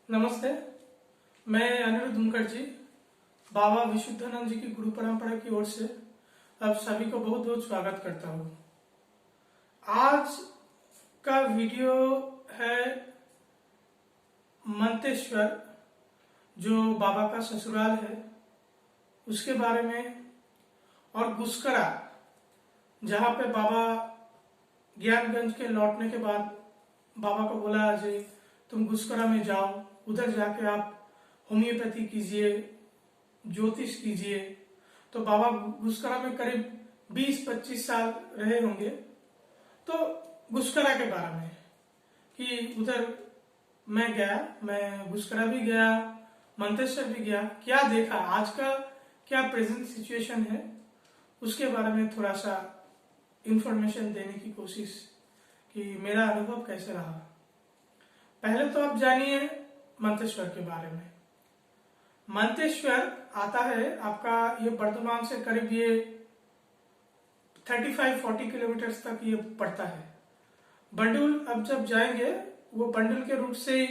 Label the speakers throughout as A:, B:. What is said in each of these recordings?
A: नमस्ते। मैं अनिरुद्ध मुखर्जी बाबा विशुद्धानंद जी की गुरु परंपरा की ओर से आप सभी को बहुत बहुत स्वागत करता हूँ। आज का वीडियो है मंतेश्वर, जो बाबा का ससुराल है, उसके बारे में, और गुस्करा, जहाँ पे बाबा ज्ञानगंज के लौटने के बाद बाबा को बोला अजय तुम गुस्करा में जाओ, उधर जाके आप होम्योपैथी कीजिए, ज्योतिष कीजिए। तो बाबा गुस्करा में करीब 20-25 साल रहे होंगे। तो गुस्करा के बारे में कि उधर मैं गया, मैं गुस्करा भी गया, मंतेश्वर भी गया, क्या देखा, आज का क्या प्रेजेंट सिचुएशन है, उसके बारे में थोड़ा सा इंफॉर्मेशन देने की कोशिश कि मेरा अनुभव कैसे रहा। पहले तो आप जानिए मंतेश्वर के बारे में। मंतेश्वर आता है आपका ये बर्धमान से करीब ये 35-40 किलोमीटर तक ये पड़ता है। बंडुल अब जब जाएंगे, वो बंडुल के रूट से ही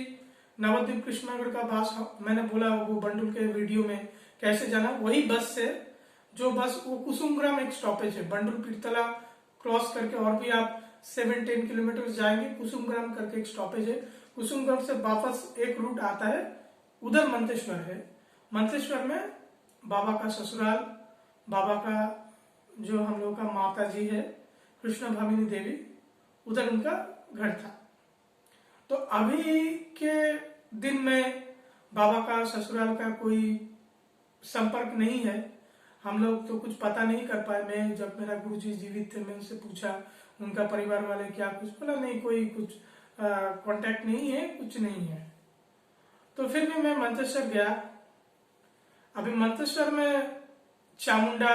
A: नवद्वीप कृष्णनगर का बस, मैंने बोला वो बंडुल के वीडियो में कैसे जाना, वही बस से, जो बस वो कुसुमग्राम एक स्टॉपेज है, बंडुल पीरतला क्रॉस करके और भी आप 7-10 किलोमीटर जाएंगे, कुसुमग्राम करके एक स्टॉपेज है, कुसुमग्राम से वापस एक रूट आता है, उधर मंतेश्वर है। मंतेश्वर में बाबा का ससुराल, बाबा का जो हम लोगों का माता जी है कृष्ण भामिनी देवी, उधर उनका घर था। तो अभी के दिन में बाबा का ससुराल का कोई संपर्क नहीं है, हम लोग तो कुछ पता नहीं कर पाए। मैं जब मेरा गुरुजी जीवित थे, मैं उनसे पूछा उनका परिवार वाले क्या, कुछ बोला नहीं, कोई कुछ कांटेक्ट नहीं है, कुछ नहीं है। तो फिर भी मैं मंतेश्वर गया। अभी मंतेश्वर में चामुंडा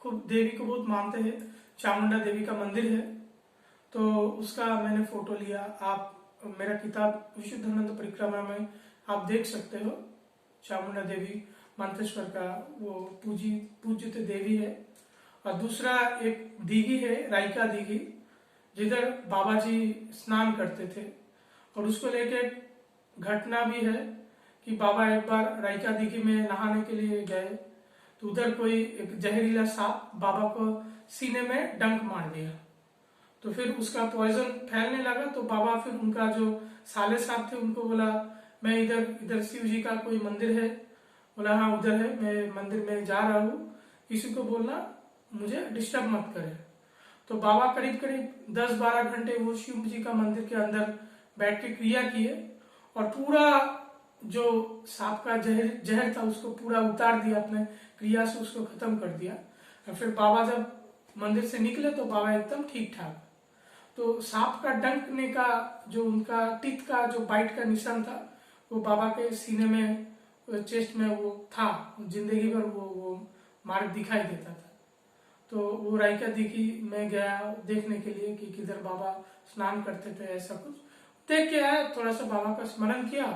A: देवी को बहुत मानते हैं, चामुंडा देवी का मंदिर है, तो उसका मैंने फोटो लिया। आप मेरा किताब विशुद्धानंद परिक्रमा में आप देख सकते हो, चामुंडा देवी मंतेश्वर का वो पूजित देवी है। और दूसरा एक दीघी है, रायका दीघी, जिधर बाबा जी स्नान करते थे, और उसको लेके घटना भी है कि बाबा एक बार रायका दीघी में नहाने के लिए गए, तो उधर कोई एक जहरीला सांप बाबा को सीने में डंक मार दिया, तो फिर उसका पॉइजन फैलने लगा। तो बाबा फिर उनका जो साले साहब थे उनको बोला मैं इधर शिव जी का कोई मंदिर है, बोला हाँ उधर है, मैं मंदिर में जा रहा हूँ, किसी को बोलना मुझे डिस्टर्ब मत करे। तो बाबा करीब करीब 10-12 घंटे वो शिव जी का मंदिर के अंदर बैठ के क्रिया किए, और पूरा जो सांप का जहर था उसको पूरा उतार दिया, अपने क्रिया से उसको खत्म कर दिया। और फिर बाबा जब मंदिर से निकले तो बाबा एकदम ठीक ठाक। तो सांप का डंकने का जो उनका टीथ का जो बाइट का निशान था, वो बाबा के सीने में, चेस्ट में वो था, जिंदगी भर वो मार्ग दिखाई देता था। तो वो रायका दीघी में गया देखने के लिए कि किधर बाबा स्नान करते थे, ऐसा कुछ देख के आया, थोड़ा सा बाबा का स्मरण किया।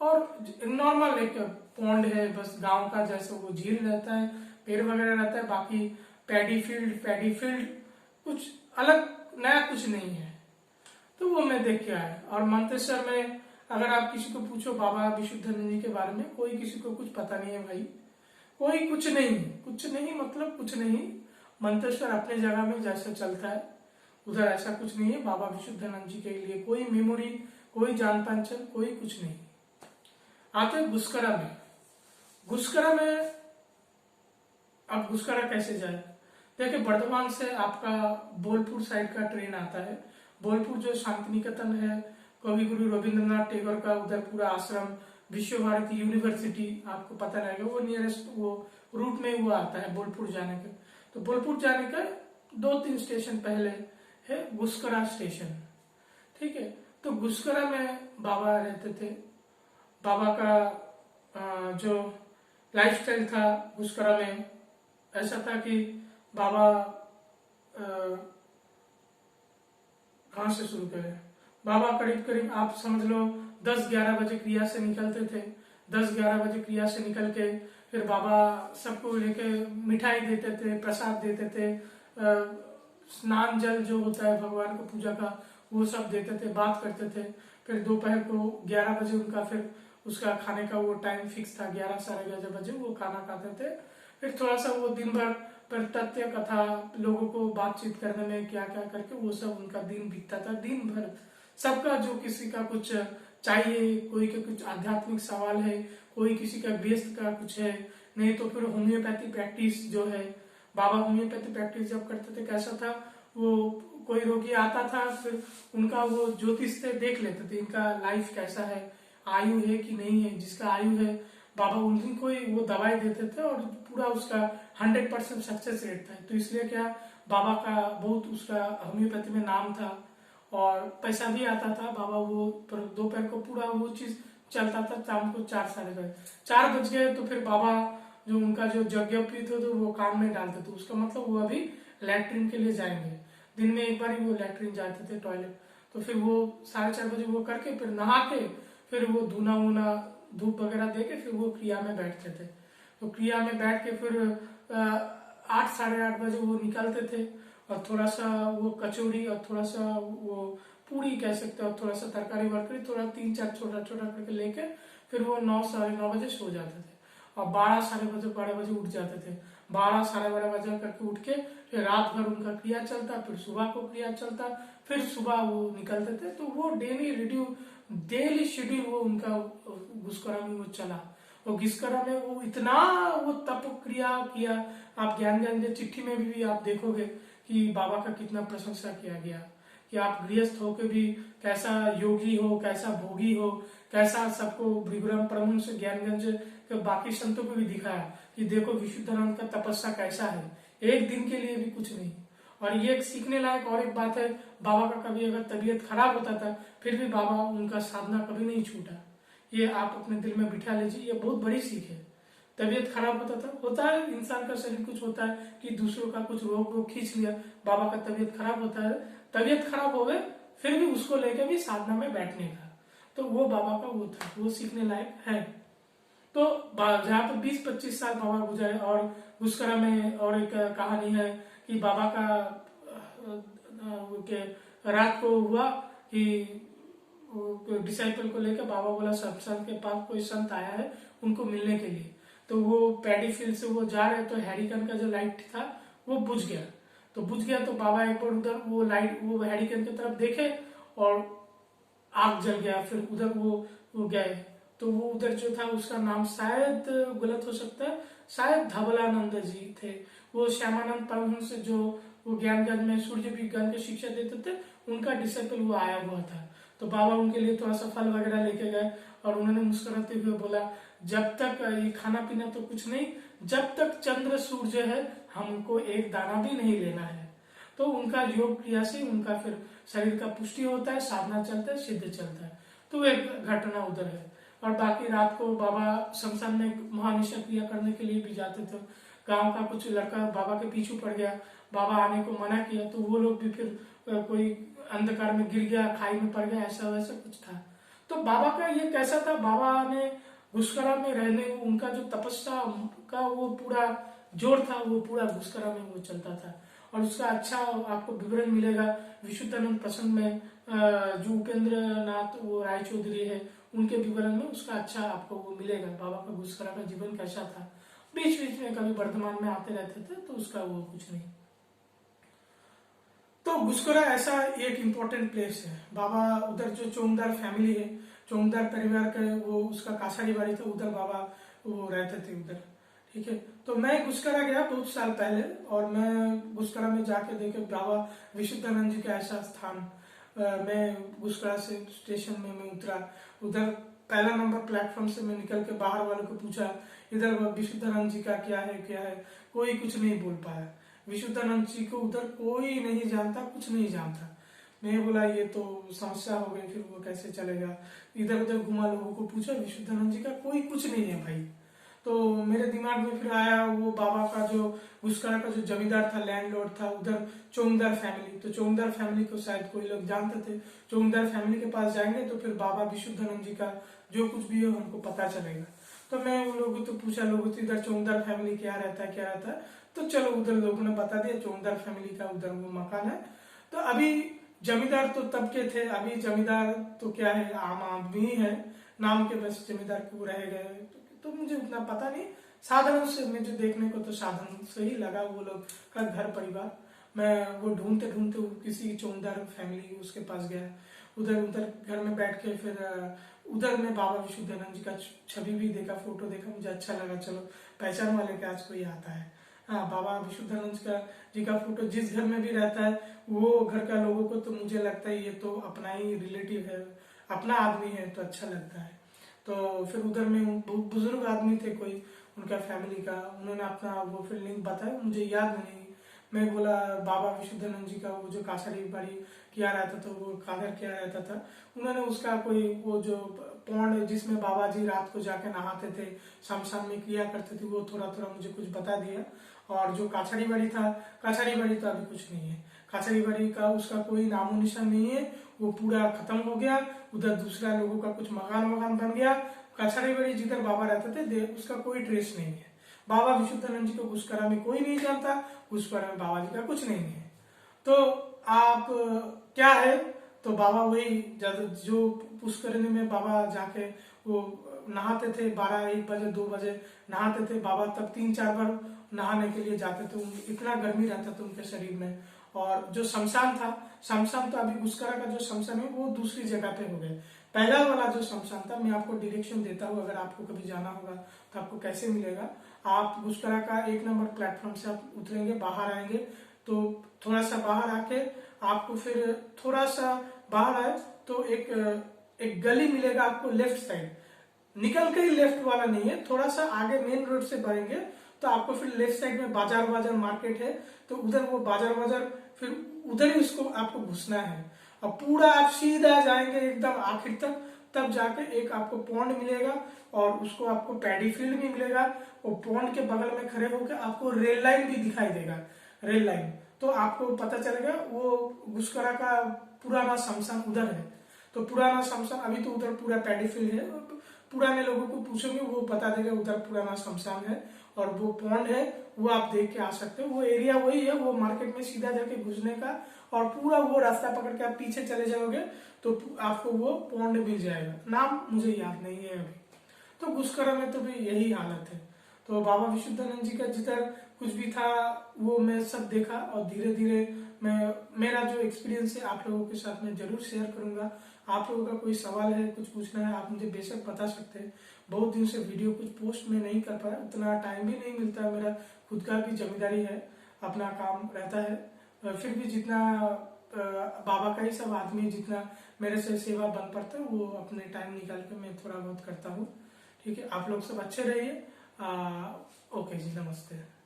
A: और नॉर्मल एक पौंड है, बस गांव का जैसे वो झील रहता है, पेड़ वगैरह रहता है, बाकी पैडी फील्ड, कुछ अलग नया कुछ नहीं है। तो वो मैं देख के आया। और मंतेश्वर में अगर आप किसी को पूछो बाबा विशुद्धानंद जी के बारे में, कोई किसी को कुछ पता नहीं है भाई, कोई कुछ नहीं मतलब कुछ नहीं। मंतेश्वर अपने जगह में जैसा चलता है उधर ऐसा कुछ नहीं है। बाबा विशुद्धानंद जी के लिए कोई मेमोरी, कोई जान पहचान, कोई कुछ नहीं। आते गुस्करा में। गुस्करा में अब गुस्करा कैसे जाए, देखिए बर्धमान से आपका बोलपुर साइड का ट्रेन आता है। बोलपुर जो शांति निकेतन है, कवि गुरु रविंद्रनाथ टैगोर का उधर पूरा आश्रम, विश्व भारती यूनिवर्सिटी, आपको पता रहेगा, वो नियरेस्ट वो रूट में वो आता है बोलपुर जाने के। तो बोलपुर जाने का 2-3 स्टेशन पहले है गुस्करा स्टेशन, ठीक है। तो गुस्करा में बाबा रहते थे। बाबा का जो लाइफस्टाइल था गुस्करा में ऐसा था कि बाबा कहाँ से शुरू करें, बाबा करीब करीब आप समझ लो 10-11 बजे क्रिया से निकलते थे। 10-11 बजे क्रिया से निकल के फिर बाबा सबको लेके मिठाई देते थे, प्रसाद देते थे, स्नान जल जो होता है भगवान को पूजा का वो सब देते थे, बात करते थे। फिर दोपहर को 11 बजे उनका फिर उसका खाने का वो टाइम फिक्स था, 11 साढ़े 11 बजे वो खाना खाते थे। फिर थोड़ा सा वो दिन भर पर तथ्य कथा, लोगों को बातचीत करने में क्या क्या करके वो सब उनका दिन बीतता था। दिन भर सबका जो किसी का कुछ चाहिए, कोई के कुछ आध्यात्मिक सवाल है, कोई किसी का व्यस्त का कुछ है, नहीं तो फिर होम्योपैथी प्रैक्टिस जो है, बाबा होम्योपैथी प्रैक्टिस जब करते थे कैसा था, वो कोई रोगी आता था फिर उनका वो ज्योतिष से देख लेते थे इनका लाइफ कैसा है, आयु है कि नहीं है। जिसका आयु है बाबा उनको ही वो दवाई देते थे और पूरा उसका 100% सक्सेस रेट था। तो इसलिए क्या बाबा का बहुत उसका होम्योपैथी में नाम था और पैसा भी आता था। बाबा वो दोपहर को पूरा वो चीज चलता था। शाम को 4 बज गए तो फिर बाबा जो उनका जो यज्ञोपवीत हो तो वो काम में डालते थे। उसका मतलब वो अभी लैट्रिन के लिए जाएंगे, दिन में एक बार ही वो लैट्रिन जाते थे टॉयलेट। तो फिर वो 4:30 बजे वो करके फिर नहा के फिर वो धुना वुना धूप वगैरह दे के फिर वो क्रिया में बैठते थे। तो क्रिया में बैठ के फिर 8 साढ़े 8 बजे वो निकलते थे और थोड़ा सा वो कचौड़ी और थोड़ा सा वो पूरी कह सकते हो, थोड़ा सा तरकारी वरकारी थोड़ा 3-4 छोटा छोटा करके लेके फिर वो 9 साढ़े 9 बजे सो जाते थे और 12 बजे उठ जाते थे। 12 साढ़े 12 बजे करके उठ के फिर रात भर उनका क्रिया चलता, फिर सुबह को क्रिया चलता, फिर सुबह वो निकलते थे। तो वो डेली शेड्यूल वो उनका गुस्करा में वो चला। और गुस्करा में वो इतना वो तप क्रिया किया। आप ज्ञान ज्ञान चिट्ठी में भी आप देखोगे कि बाबा का कितना प्रशंसा किया गया कि आप गृहस्थ होकर भी कैसा योगी हो, कैसा भोगी हो, कैसा सबको भृगुराम परमहंस ज्ञानगंज के बाकी संतों को भी दिखाया कि देखो विशुद्धानंद का तपस्या कैसा है, एक दिन के लिए भी कुछ नहीं। और ये एक सीखने लायक और एक बात है, बाबा का कभी अगर तबीयत खराब होता था फिर भी बाबा उनका साधना कभी नहीं छूटा। ये आप अपने दिल में बिठा लीजिए, ये बहुत बड़ी सीख है। तबीयत खराब होता है इंसान का शरीर कुछ होता है कि दूसरों का कुछ रोग वोग खींच लिया, बाबा का तबीयत खराब होता है, तबीयत खराब हो गए फिर भी उसको लेकर भी साधना में बैठने का, तो वो बाबा का वो था, वो सीखने लायक है। तो जहाँ पे 20-25 साल बाबा गुजरे और गुस्करा में और एक कहानी है कि बाबा का के रात को हुआ कि डिसाइपल को लेकर बाबा बोला सत्संग के पास कोई संत आया है उनको मिलने के लिए। तो वो पैडी फील्ड से वो जा रहे तो हैरिकन का जो लाइट था वो बुझ गया। तो बुझ गया तो बाबा एक बार उधर वो लाइट वो हैरिकन की तरफ देखे और आग जल गया। फिर उधर वो गए तो वो उधर जो था उसका नाम शायद गलत हो सकता है, शायद धवलानंद जी थे। वो श्यामानंद परमहंस जो वो ज्ञानगंज में सूर्य विज्ञान की शिक्षा देते थे उनका डिसिपल वो आया हुआ था। तो बाबा उनके लिए थोड़ा सा फल वगैरह लेके गए और उन्होंने मुस्कुराते हुए बोला जब तक ये खाना पीना तो कुछ नहीं, जब तक चंद्र सूर्य है हमको एक दाना भी नहीं लेना है। तो उनका योग क्रिया से उनका फिर शरीर का पुष्टि होता है, साधना चलता है, सिद्ध चलता है। तो एक घटना उधर है। और बाकी रात को बाबा शमशान में महानिशा क्रिया करने के लिए भी जाते थे। गांव का कुछ लड़का बाबा के पीछे पड़ गया, बाबा आने को मना किया तो वो लोग भी फिर कोई अंधकार में गिर गया, खाई में पड़ गया, ऐसा वैसा कुछ था। तो बाबा का ये कैसा था, बाबा ने गुस्करा में रहने उनका जो तपस्या का वो पूरा जोर था वो पूरा गुस्करा में वो चलता था। और उसका अच्छा आपको विवरण मिलेगा विशुद्धानंद प्रसंग में, जो उपेंद्र नाथ वो राय चौधरी है उनके विवरण में उसका अच्छा आपको वो मिलेगा, बाबा का गुस्करा का जीवन कैसा था। बीच बीच में कभी वर्धमान में आते रहते थे तो उसका वो कुछ नहीं। तो गुस्करा ऐसा एक इम्पोर्टेंट प्लेस है। बाबा उधर जो चौंगदार फैमिली है, चौंगदार परिवार का वो उसका कासारी बाड़ी था, उधर बाबा वो रहते थे उधर। ठीक है, तो मैं गुस्करा गया बहुत साल पहले और मैं गुस्करा में जाके देखे बाबा विशुद्धानंद जी का ऐसा स्थान। मैं गुस्करा से स्टेशन में मैं उतरा, उधर पहला नंबर प्लेटफॉर्म से मैं निकल के बाहर वालों को पूछा इधर विशुद्धानंद जी का क्या है, कोई कुछ नहीं बोल पाया। विशुद्धानंद जी को उधर कोई नहीं जानता, कुछ नहीं जानता। मैं बोला ये तो समस्या हो गई, फिर वो कैसे चलेगा। इधर उधर घुमा, लोगों को पूछा विशुद्धानंद जी का कोई कुछ नहीं है भाई। तो मेरे दिमाग में फिर आया वो बाबा का जो गुस्करा का जो जमींदार था, लैंडलॉर्ड था उधर, चौंगदार फैमिली। तो चौंगदार फैमिली को शायद कोई लोग जानते थे, चौंगदार फैमिली के पास जाएंगे तो फिर बाबा विशुद्धानंद जी का जो कुछ भी हो हमको पता चलेगा। तो मैं उन लोगों तो पूछा, लोगों से इधर चौंगदार फैमिली क्या रहता है। तो चलो उधर लोगों ने बता दिया चौंगदार फैमिली का उधर वो मकान है। तो अभी जमींदार तो तब के थे, अभी जमींदार तो क्या है, आम आदमी है, नाम के बस जमींदार क्यों रह गए तो मुझे उतना पता नहीं। साधारण से मुझे देखने को तो साधारण से ही लगा वो लोग का घर परिवार। मैं वो ढूंढते ढूंढते किसी चौकीदार फैमिली उसके पास गया, उधर उधर घर में बैठ के फिर उधर में बाबा विशुद्धानंद जी का छवि भी देखा, फोटो देखा, मुझे अच्छा लगा, चलो पहचान वाले के आज कोई आता है। हाँ, बाबा विशुद्धानंद जी का फोटो जिस घर में भी रहता है वो घर का लोगों को तो मुझे लगता है ये तो अपना ही रिलेटिव है, अपना आदमी है, तो अच्छा लगता है। तो फिर उधर में बुजुर्ग आदमी थे कोई उनका फैमिली का, उन्होंने अपना वो फिर लिंक बताया, मुझे याद नहीं। मैं बोला बाबा विशुद्धानंद जी का वो जो कासारी बाड़ी किया रहता था, वो कादर किया रहता था, उन्होंने उसका कोई वो जो पौंड जिसमें बाबा जी रात को जाके नहाते थे, शमशान में किया करते थे, वो थोड़ा थोड़ा मुझे कुछ बता दिया। और जो काछड़ी बाड़ी था, काछड़ी बाड़ी तो अभी कुछ नहीं है, काछड़ी बाड़ी का उसका कोई नामो निशान नहीं है, वो पूरा खत्म हो गया। उधर दूसरा लोगों का कुछ मकान वकान बन गया। काछड़ी बाड़ी जिधर बाबा रहते थे उसका कोई ट्रेस नहीं है। बाबा विशुद्धानंद जी को गुस्करा में कोई नहीं जानता, गुस्करा में बाबा जी का कुछ नहीं है। तो आप क्या है, तो बाबा वही जो पुष्करणी में बाबा जाके वो नहाते थे, 12-1 बजे 2 बजे नहाते थे बाबा, तब 3-4 बार नहाने के लिए जाते थे, इतना गर्मी रहता था उनके शरीर में। और जो शमशान था, शमशान तो अभी गुस्करा का जो शमशान है वो दूसरी जगह पे हो गए। पहला वाला जो शमशान था, मैं आपको डायरेक्शन देता हूँ, अगर आपको कभी जाना होगा तो आपको कैसे मिलेगा। आप गुस्करा का 1 नंबर प्लेटफॉर्म से आप उतरेंगे, बाहर आएंगे, तो थोड़ा सा बाहर आके आपको फिर थोड़ा सा बाहर आए तो एक गली मिलेगा आपको लेफ्ट साइड, निकल के ही लेफ्ट वाला नहीं है, थोड़ा सा आगे मेन रोड से बढ़ेंगे तो आपको फिर लेफ्ट साइड में बाजार मार्केट है, तो उधर वो बाजार फिर उधर ही उसको आपको घुसना है। और पूरा आप सीधा जाएंगे एकदम आखिर तक, तब जाके एक आपको पॉन्ड मिलेगा और उसको आपको पैडी फील्ड भी मिलेगा। और पॉन्ड के बगल में खड़े होकर आपको रेल लाइन भी दिखाई देगा, रेल लाइन, तो आपको पता चलेगा वो गुस्करा का पुराना शमशान उधर है। तो पुराना शमशान, अभी तो उधर पूरा पैडी फील्ड है, पुराने लोगों को पूछेंगे वो बता देगा उधर पुराना शमशान है। और वो पॉन्ड है वो आप देख के आ सकते हो, वो एरिया वही है, वो मार्केट में सीधा जाके घुसने का, और पूरा वो रास्ता पकड़ के आप पीछे चले जाओगे तो आपको वो पॉन्ड मिल जाएगा। नाम मुझे याद नहीं है अभी। तो गुस्करा में तो भी यही हालत है। तो बाबा विशुद्धानंद जी का जिधर कुछ भी था वो मैं सब देखा, और धीरे धीरे मैं मेरा जो एक्सपीरियंस है आप लोगों के साथ मैं जरूर शेयर करूंगा। आप लोगों का कोई सवाल है, कुछ पूछना है, आप मुझे बेशक बता सकते हैं। बहुत दिन से वीडियो कुछ पोस्ट में नहीं कर पाया, उतना टाइम भी नहीं मिलता है, मेरा खुद का भी जिम्मेदारी है, अपना काम रहता है। फिर भी जितना बाबा का ही सब आदमी जितना मेरे से सेवा बन पड़ता है वो अपने टाइम निकाल के मैं थोड़ा बहुत करता हूँ। ठीक है, आप लोग सब अच्छे रहिए। ओके जी, नमस्ते।